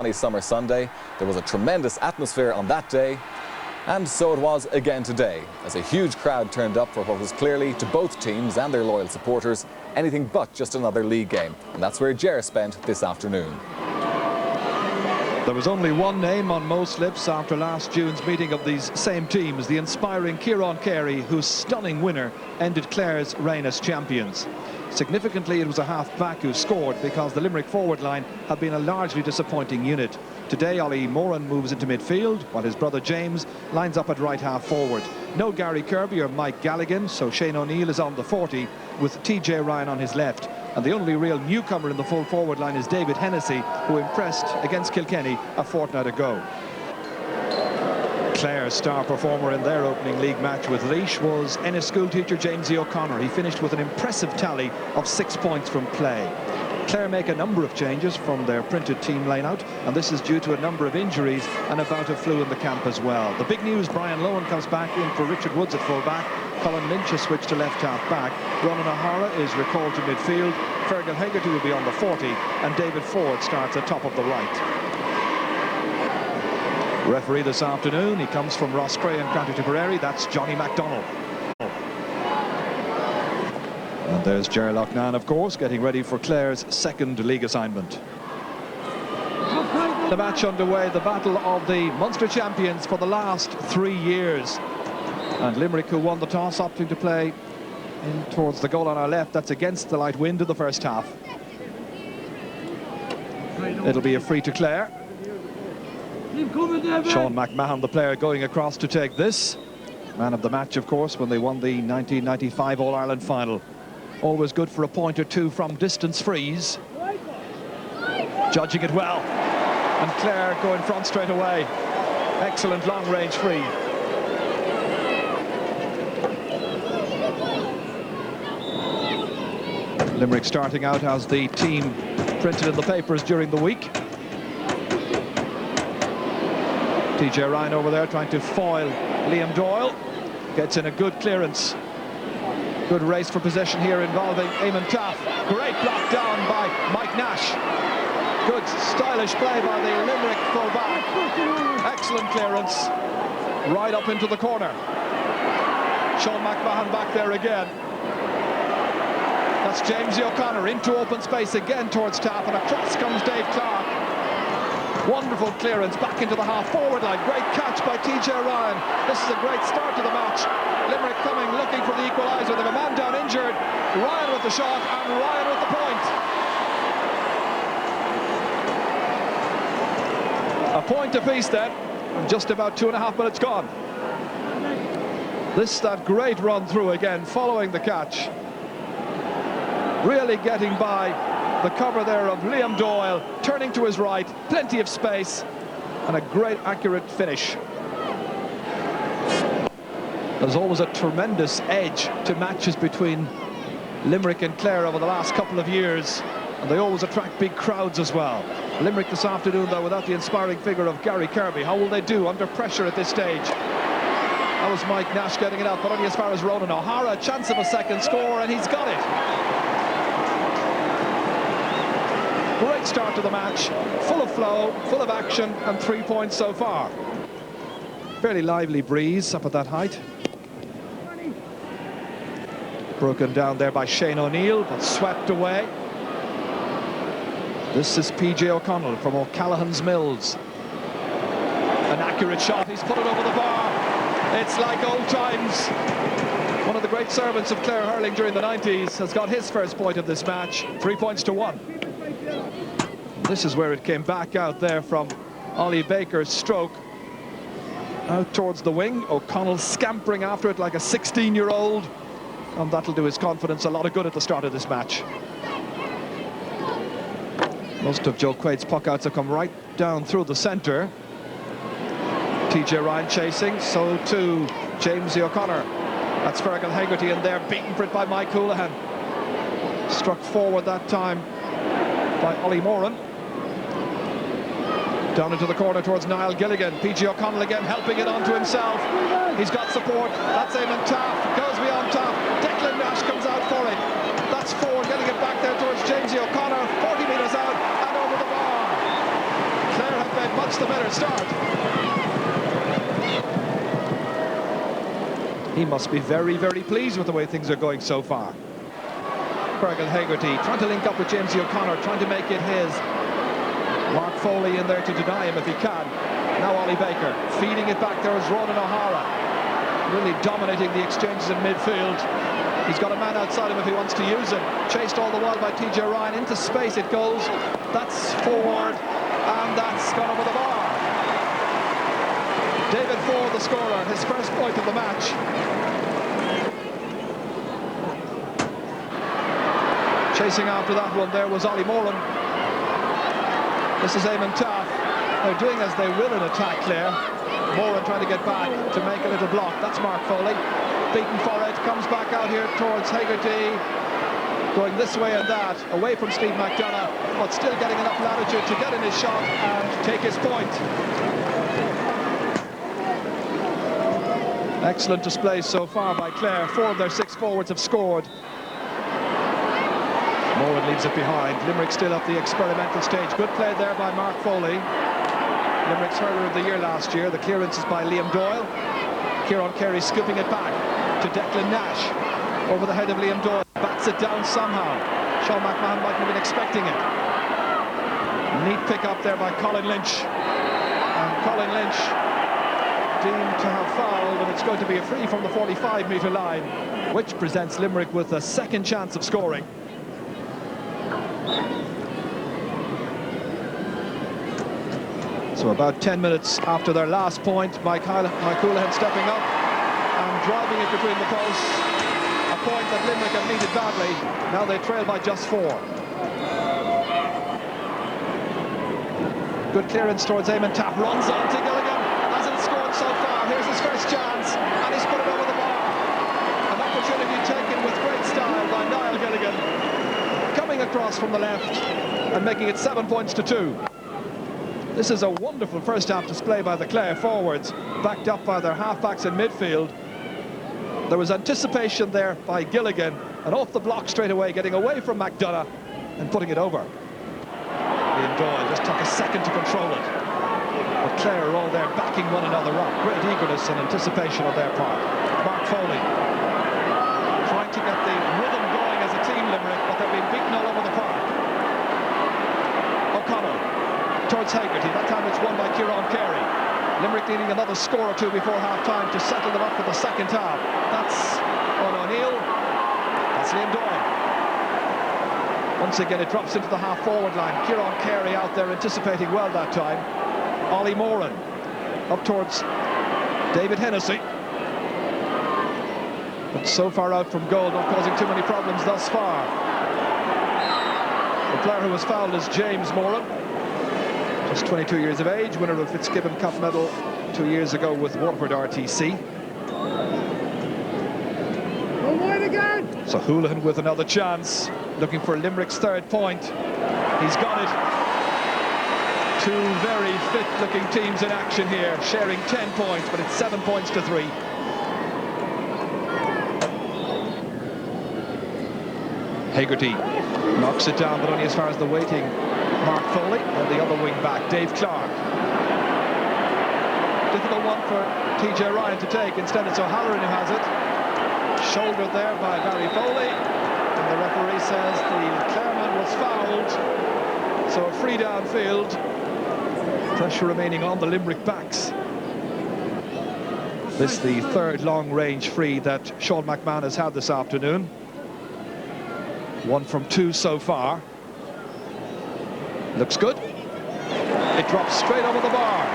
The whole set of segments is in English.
Sunny summer Sunday. There was a tremendous atmosphere on that day, and so it was again today, as a huge crowd turned up for what was clearly, to both teams and their loyal supporters, anything but just another league game. And that's where Ger spent this afternoon. There was only one name on most lips after last June's meeting of these same teams, the inspiring Kieran Carey, whose stunning winner ended Clare's reign as champions. Significantly, it was a half-back who scored, because the Limerick forward line had been a largely disappointing unit. Today, Ollie Moran moves into midfield, while his brother James lines up at right half-forward. No Gary Kirby or Mike Galligan, so Shane O'Neill is on the 40, with TJ Ryan on his left. And the only real newcomer in the full forward line is David Hennessy, who impressed against Kilkenny a fortnight ago. Clare's star performer in their opening league match with Laois was Ennis schoolteacher Jamesy O'Connor. He finished with an impressive tally of 6 points from play. Clare make a number of changes from their printed team line-out, and this is due to a number of injuries and a bout of flu in the camp as well. The big news: Brian Lohan comes back in for Richard Woods at full-back. Colin Lynch has switched to left half-back. Ronan O'Hara is recalled to midfield. Fergal Hegarty will be on the 40, and David Ford starts at top of the right. Referee this afternoon, he comes from Roscrea and County Tipperary, that's Johnny MacDonald. And there's Ger Loughnane, of course, getting ready for Clare's second league assignment. The match underway, the battle of the Munster champions for the last 3 years. And Limerick, who won the toss, opting to play in towards the goal on our left. That's against the light wind in the first half. It'll be a free to Clare. Sean McMahon, the player, going across to take this. Man of the match, of course, when they won the 1995 All-Ireland final. Always good for a point or two from distance frees. Judging it well. And Clare going front straight away. Excellent long-range free. Limerick starting out as the team printed in the papers during the week. TJ Ryan over there trying to foil Liam Doyle. Gets in a good clearance. Good race for possession here involving Eamon Taff. Great block down by Mike Nash. Good stylish play by the Limerick full-back. Excellent clearance. Right up into the corner. Sean McMahon back there again. That's Jamesy O'Connor into open space again towards Taff, and across comes Dave Clark. Wonderful clearance back into the half-forward line. Great catch by TJ Ryan. This is a great start to the match. Limerick coming, looking for the equaliser. They have a man down injured. Ryan with the shot, and Ryan with the point. A point apiece then. Just about 2.5 minutes gone. That great run through again, following the catch. Really getting by the cover there of Liam Doyle, turning to his right, plenty of space, and a great accurate finish. There's always a tremendous edge to matches between Limerick and Clare over the last couple of years, and they always attract big crowds as well. Limerick this afternoon, though, without the inspiring figure of Gary Kirby. How will they do under pressure at this stage? That was Mike Nash getting it out, but only as far as Ronan O'Hara. A chance of a second score, and he's got it. Great start to the match, full of flow, full of action, and 3 points so far. Fairly lively breeze up at that height. Broken down there by Shane O'Neill, but swept away. This is PJ O'Connell from O'Callaghan's Mills. An accurate shot, he's put it over the bar. It's like old times. One of the great servants of Clare hurling during the 90s has got his first point of this match. 3 points to 1. This is where it came back out there from Ollie Baker's stroke. Out towards the wing. O'Connell scampering after it like a 16-year-old. And that'll do his confidence a lot of good at the start of this match. Most of Joe Quaid's puckouts have come right down through the centre. TJ Ryan chasing, so too Jamesy O'Connor. That's Fergal Hegarty in there, beaten for it by Mike Houlihan. Struck forward that time by Ollie Moran. Down into the corner towards Niall Gilligan. PJ O'Connell again helping it onto himself. He's got support. That's Eamon Taff. Goes beyond Taff. Declan Nash comes out for it. That's Ford getting it back there towards Jamesy O'Connor. 40 metres out and over the bar. Clare That's the better start. He must be very, very pleased with the way things are going so far. Fergal Hegarty trying to link up with James O'Connor, trying to make it his. Mark Foley in there to deny him if he can. Now Ollie Baker feeding it back. There is Ronan O'Hara really dominating the exchanges in midfield. He's got a man outside him if he wants to use him. Chased all the while by TJ Ryan. Into space it goes. That's forward, and that's gone over the bar. David Ford, the scorer, his first point of the match. Chasing after that one there was Ollie Moran. This is Eamon Taff. They're doing as they will in attack, Clare. Moran trying to get back to make a little block. That's Mark Foley. Beaten for it, comes back out here towards Hegarty. Going this way and that, away from Steve McDonough, but still getting enough latitude to get in his shot and take his point. Excellent display so far by Clare. 4 of their 6 forwards have scored. Moran leaves it behind. Limerick still at the experimental stage. Good play there by Mark Foley. Limerick's hurler of the year last year. The clearance is by Liam Doyle. Kieran Carey scooping it back to Declan Nash. Over the head of Liam Doyle. Bats it down somehow. Sean McMahon mightn't have been expecting it. Neat pick up there by Colin Lynch. And Colin Lynch deemed to have fouled, and it's going to be a free from the 45-metre line, which presents Limerick with a second chance of scoring. So about 10 minutes after their last point, Mike Houlihan stepping up and driving it between the posts. A point that Limerick have needed badly. Now they trail by just 4. Good clearance towards Eamon Taff. Runs on to Gilligan. Hasn't scored so far. Here's his first chance, and he's put it over the bar. An opportunity taken with great style by Niall Gilligan. Coming across from the left and making it 7 points to 2. This is a wonderful first half display by the Clare forwards, backed up by their half-backs in midfield. There was anticipation there by Gilligan, and off the block straight away, getting away from McDonough and putting it over. Liam Doyle just took a second to control it. But Clare are all there backing one another up. Great eagerness and anticipation on their part. Mark Foley trying to get the rhythm going as a team, Limerick, but they've been beaten all over the park. O'Connell towards Hegarty. That time it's won by Kieran Carey. Limerick needing another score or two before half-time to settle them up for the second half. That's O'Neill. That's Liam Doyle. Once again, it drops into the half-forward line. Kieran Carey out there anticipating well that time. Ollie Moran up towards David Hennessy. But so far out from goal, not causing too many problems thus far. The player who was fouled is James Moran. Just 22 years of age, winner of Fitzgibbon Cup medal 2 years ago with Waterford RTC. So Houlihan with another chance, looking for Limerick's 3rd point. He's got it. 2 very fit-looking teams in action here, sharing 10 points, but it's 7 points to 3. Hegarty knocks it down, but only as far as the waiting Mark Foley, and the other wing back, Dave Clark. Difficult one for TJ Ryan to take. Instead, it's O'Halloran who has it. Shouldered there by Barry Foley. And the referee says the Clareman was fouled. So a free downfield. Pressure remaining on the Limerick backs. This is the 3rd long-range free that Sean McMahon has had this afternoon. 1 from 2 so far. Looks good. It drops straight over the bar.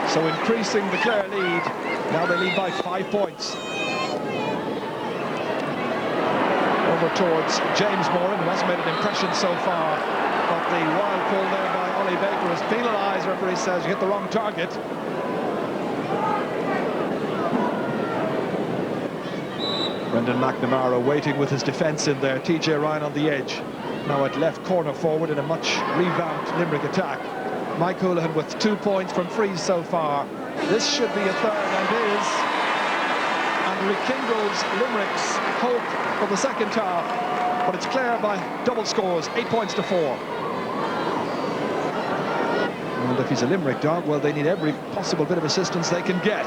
So increasing the Clare lead. Now they lead by 5 points. Over towards James Moran, who hasn't made an impression so far. But the wild pull there by Ollie Baker is penalised. Referee says you hit the wrong target. Brendan McNamara waiting with his defence in there. TJ Ryan on the edge. Now at left corner forward in a much revamped Limerick attack. Mike Houlihan with 2 points from frees so far. This should be a 3rd, and is. And rekindles Limerick's hope for the second half. But it's Clare by double scores, 8 points to 4. if he's a Limerick dog, well, they need every possible bit of assistance they can get.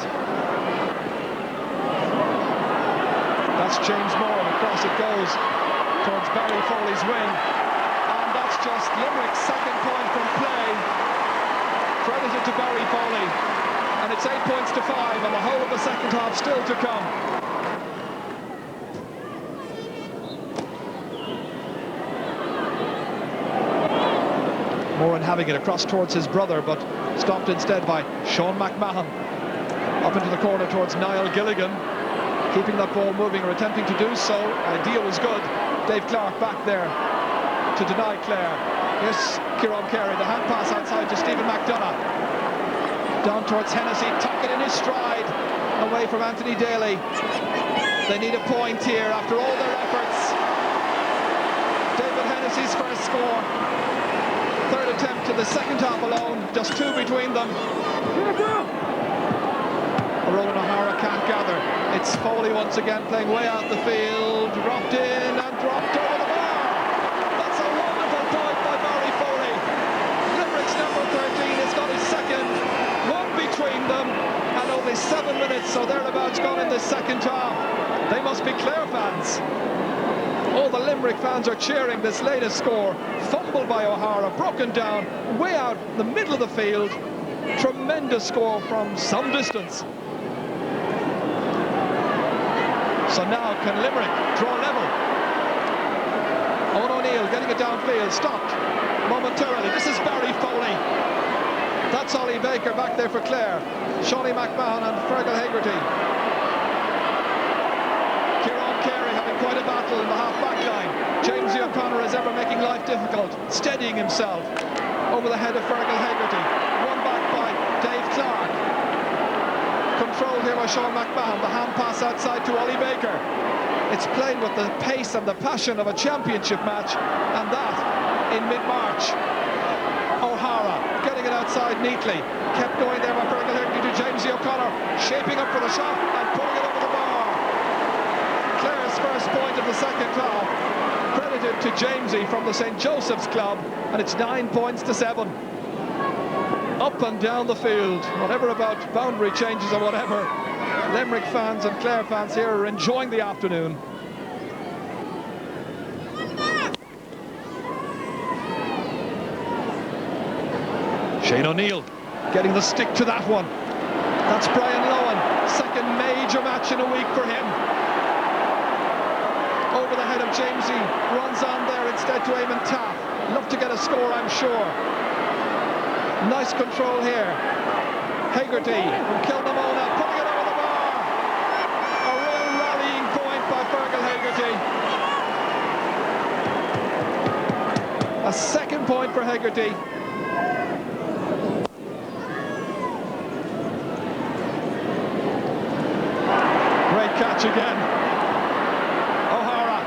That's James Moore, and across it goes towards Barry Foley's wing. And that's just Limerick's second point from play. Credited to Barry Foley. And it's 8 points to 5, and the whole of the second half still to come. Moran having it across towards his brother, but stopped instead by Sean McMahon. Up into the corner towards Niall Gilligan, keeping that ball moving or attempting to do so. Idea was good. Dave Clark back there to deny Clare. Here's Kieran Carey, the hand pass outside to Stephen McDonough. Down towards Hennessy, tuck it in his stride, away from Anthony Daly. They need a point here after all their efforts. David Hennessy's first score. Third attempt in the second half alone, just 2 between them. Rowan O'Hara can't gather. It's Foley once again playing way out the field, dropped in and dropped over the bar. That's a wonderful point by Barry Foley. Limerick's number 13 has got his second, 1 between them, and only 7 minutes, so thereabouts gone in the second half. They must be Clare fans. All the Limerick fans are cheering this latest score. Fumbled by O'Hara, broken down, way out in the middle of the field. Tremendous score from some distance. So now can Limerick draw level? Owen O'Neill getting it downfield, stopped momentarily. This is Barry Foley. That's Ollie Baker back there for Clare. Shawnee McMahon and Fergal Hegarty. Kieran Carey having quite a battle in the half-back line. James O'Connor as ever making life difficult, steadying himself over the head of Fergal Hegarty. Won back by Dave Clark. Controlled here by Sean McMahon. The hand pass outside to Ollie Baker. It's playing with the pace and the passion of a championship match, and that in mid-March. O'Hara getting it outside neatly. Kept going there by Fergal Hegarty to James O'Connor, shaping up for the shot and putting it over the bar. Clare's first point of the second half, credited to Jamesy from the St. Joseph's Club, and it's 9 points to 7. Up and down the field, whatever about boundary changes or whatever, Limerick fans and Clare fans here are enjoying the afternoon. Shane O'Neill getting the stick to that one. That's Brian Lowen, second major match in a week for him. Over the head of Jamesy, runs on there instead to Eamon Taff. Love to get a score, I'm sure. Nice control here. Hegarty from Kilnamona, putting it over the bar. A real rallying point by Fergal Hegarty. A second point for Hegarty. Great catch again. O'Hara.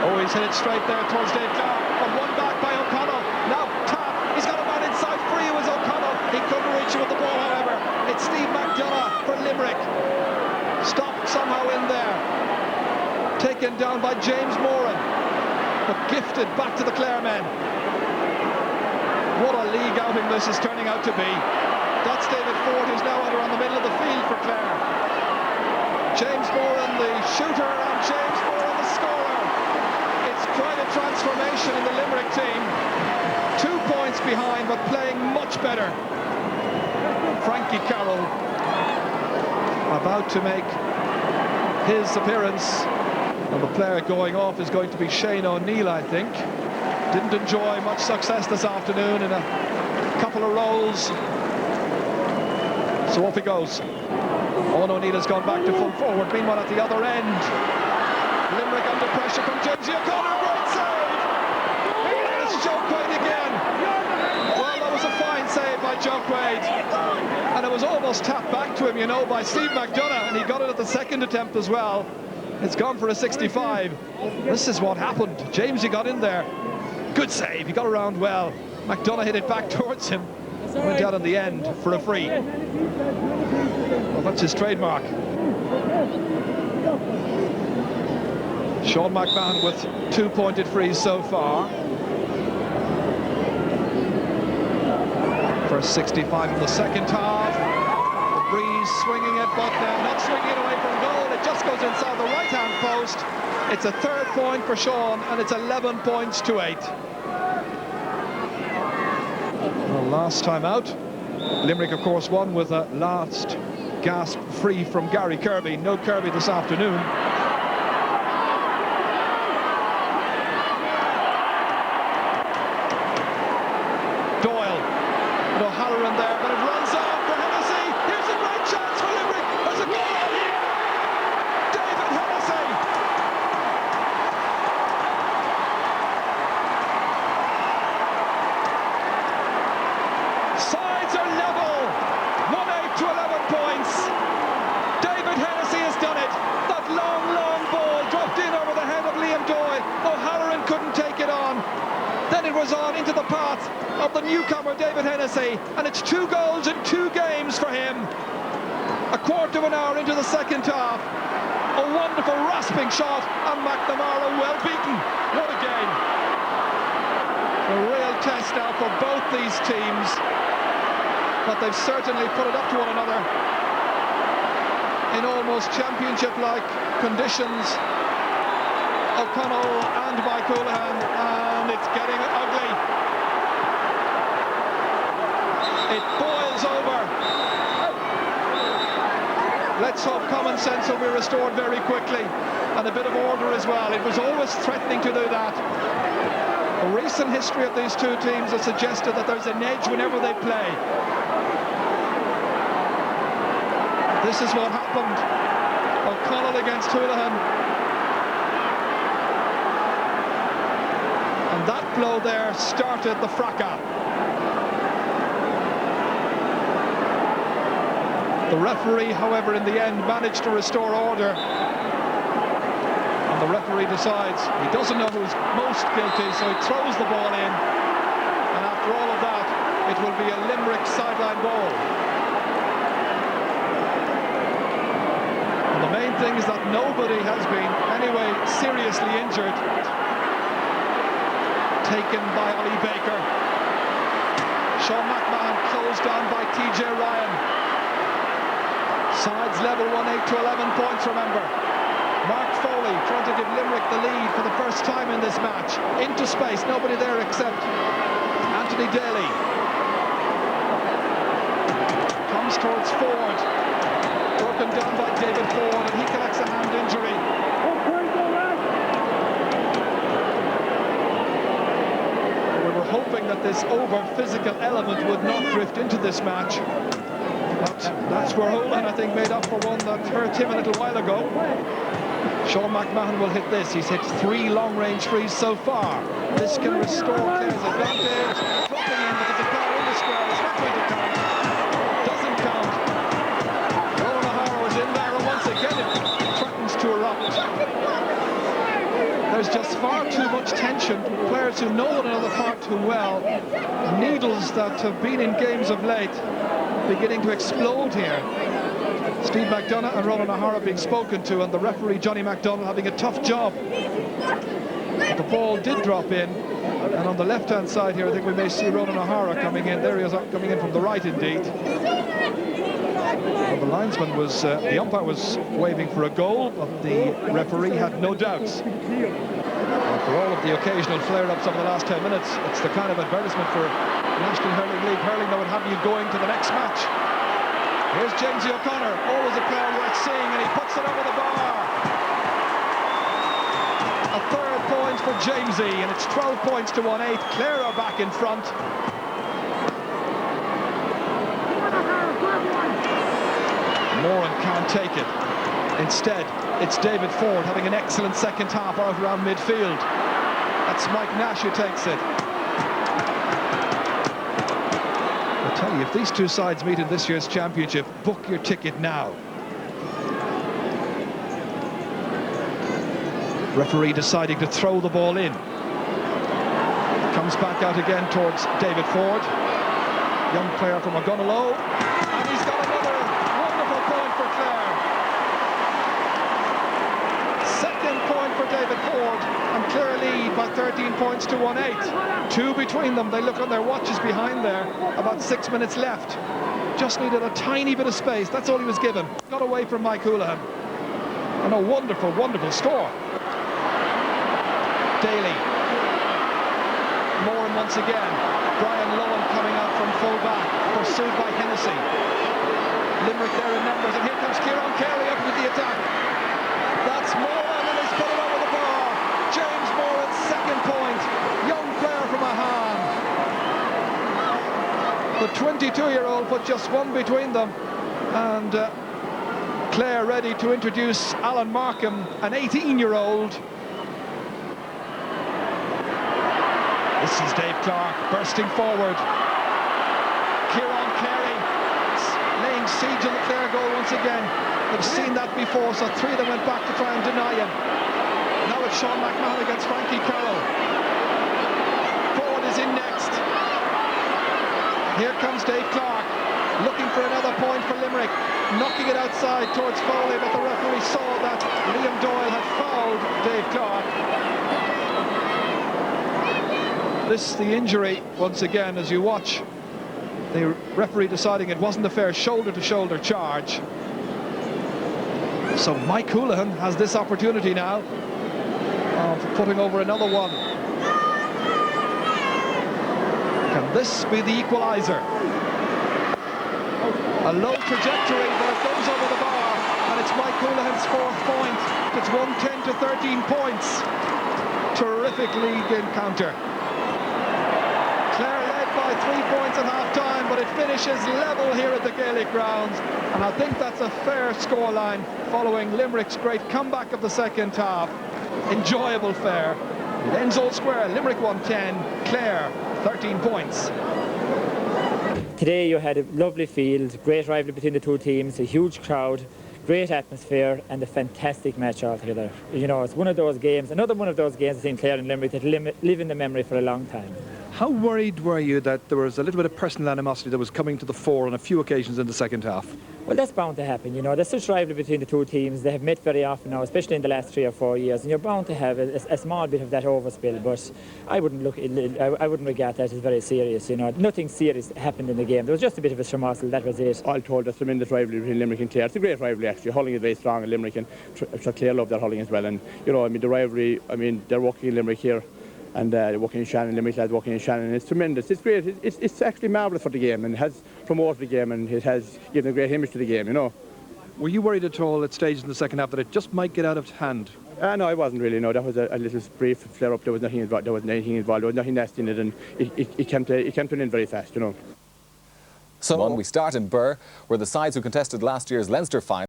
Oh, he's hit it straight there towards Dave Clark. And one back by O'Connell. Now Taff, he's got a man inside, free was O'Connell. He couldn't reach him with the ball, however. It's Steve McDonough for Limerick. Stopped somehow in there. Taken down by James Moran, but gifted back to the Clare men. What a league outing this is turning out to be. That's David Ford, who's now out around the middle of the field for Clare. James Moran, the shooter, and James Moran, the scorer. It's quite a transformation in the Limerick team. 2 points behind, but playing much better. Frankie Carroll about to make his appearance, and the player going off is going to be Shane O'Neill, I think. Didn't enjoy much success this afternoon in a couple of roles. So off he goes. Owen O'Neill has gone back to full forward. Meanwhile, at the other end, Limerick under pressure from James O'Connor. Great save! And it's Joe Quaid again. Well, that was a fine save by Joe Quaid. And it was almost tapped back to him, you know, by Steve McDonough, and he got it at the second attempt as well. It's gone for a 65. This is what happened. Jamesy got in there. Good save, he got around well. McDonough hit it back towards him. Went out in the end for a free. Well, that's his trademark. Sean McMahon with 2 pointed frees so far. First 65 of the second half. The breeze swinging it, but not swinging it away from goal. It just goes inside the right-hand post. It's a third point for Sean, and it's 11 points to 8. Well, last time out, Limerick, of course, won with a last gasp free from Gary Kirby. No Kirby this afternoon. Doyle and O'Halloran there, but it runs on for Hennessy. Here's a great chance for Limerick. There's a goal. David Hennessy. Sides are level. 1-8 to 11 points. David Hennessy has done it. That long ball dropped in over the head of Liam Doyle. O'Halloran couldn't take it on. Then it was on into the path of the newcomer David Hennessy, and it's 2 goals in 2 games for him. A quarter of an hour into the second half. A wonderful rasping shot, and McNamara well beaten. What a game. A real test now for both these teams, but they've certainly put it up to one another in almost championship-like conditions. O'Connell and Mike Houlihan, and it's getting ugly. It boils over. Let's hope common sense will be restored very quickly, and a bit of order as well. It was always threatening to do that. The recent history of these two teams has suggested that there's an edge whenever they play. This is what happened. O'Connell against Houlihan. And that blow there started the fracas. The referee, however, in the end managed to restore order. And the referee decides he doesn't know who's most guilty, so he throws the ball in. And after all of that, it will be a Limerick sideline ball. And the main thing is that nobody has been anyway seriously injured. Taken by Ollie Baker. Sean McMahon closed down by TJ Ryan. Sides level 1-8 to 11 points, remember. Mark Foley trying to give Limerick the lead for the first time in this match. Into space, nobody there except Anthony Daly. Comes towards Ford. Broken down by David Ford, and he collects a hand injury. Hoping that this over-physical element would not drift into this match. But that's where Houlihan, I think, made up for one that hurt him a little while ago. Sean McMahon will hit this. He's hit 3 long-range frees so far. This can restore Clare's advantage. Flopping in, but there's a player in the square. It's not going to count. Doesn't count. Rowan O'Hara is in there, and once again it threatens to erupt. There's just far too much tension. Players who know one another far too well. Needles that have been in games of late beginning to explode here. Steve McDonough and Ronan O'Hara being spoken to, and the referee Johnny McDonald having a tough job. But the ball did drop in, and on the left-hand side here I think we may see Ronan O'Hara coming in. There he is, coming in from the right indeed. Well, the linesman was, the umpire was waving for a goal, but the referee had no doubts. And for all of the occasional flare-ups over the last 10 minutes, it's the kind of advertisement for National Hurling League hurling that would have you going to the next match. Here's Jamesy O'Connor, always a player worth seeing, and he puts it over the bar. A third point for Jamesy, and it's 12 points to 1-8. Clare are back in front. Moran can't take it. Instead, it's David Ford having an excellent second half out around midfield. That's Mike Nash who takes it. I tell you, if these two sides meet in this year's championship, book your ticket now. Referee deciding to throw the ball in. Comes back out again towards David Ford. Young player from Ogunalow. And he's got another wonderful point for Clare. Second point one for David Ford, and Clare lead by 13 points to 1-8. 2 between them. They look on their watches behind there. About 6 minutes left. Just needed a tiny bit of space. That's all he was given. Got away from Mike Houlihan. And a wonderful, wonderful score. Daly. Moran once again. Brian Lowen coming out from full back, pursued by Hennessy. Limerick there in numbers, and here comes Kieran Carey up with the attack. That's Moran, and he's put it over the bar. James Moran's second point. Young player from Ahan. The 22-year-old put just one between them, and Clare ready to introduce Alan Markham, an 18-year-old. This is Dave Clark bursting forward. Kieran Carey laying siege on the Clare goal once again. They've seen that before, so 3 of them went back to try and deny him. Now it's Sean McMahon against Frankie Carroll. Ford is in next. Here comes Dave Clark, looking for another point for Limerick, knocking it outside towards Foley, but the referee saw that Liam Doyle had fouled Dave Clark. This, the injury, once again, as you watch the referee deciding it wasn't a fair shoulder-to-shoulder charge. So Mike Houlihan has this opportunity now of putting over another one. Can this be the equaliser? A low trajectory, but it goes over the bar, and it's Mike Houlihan's 4th point. It's 110 to 13 points. Terrific league encounter. Clare led by 3 points at half-time, but it finishes level here at the Gaelic grounds, and I think that's a fair scoreline following Limerick's great comeback of the second half. Enjoyable fare. It ends all square. Limerick 110, Clare 13 points. Today you had a lovely field, great rivalry between the two teams, a huge crowd, great atmosphere, and a fantastic match altogether. You know, it's one of those games, another one of those games between Clare and Limerick that live in the memory for a long time. How worried were you that there was a little bit of personal animosity that was coming to the fore on a few occasions in the second half? Well, that's bound to happen, you know. There's such rivalry between the two teams. They have met very often now, especially in the last 3 or 4 years, and you're bound to have a small bit of that overspill, but I wouldn't regard that as very serious, you know. Nothing serious happened in the game. There was just a bit of a surmuscle, that was it. All told, there's tremendous rivalry between Limerick and Clare. It's a great rivalry, actually. Hurling is very strong, and Limerick and Clare love their hurling as well. And, you know, I mean, the rivalry, I mean, they're working in Limerick here, and working in Shannon, Limerick lads working in Shannon. It's tremendous. It's great. It's actually marvellous for the game, and has promoted the game, and it has given a great image to the game, you know. Were you worried at all at stages in the second half that it just might get out of hand? No, I wasn't really, no. That was a little brief flare-up. There was nothing involved. There was nothing nasty in it, and it came to an end very fast, you know. So we start in Birr, where the sides who contested last year's Leinster final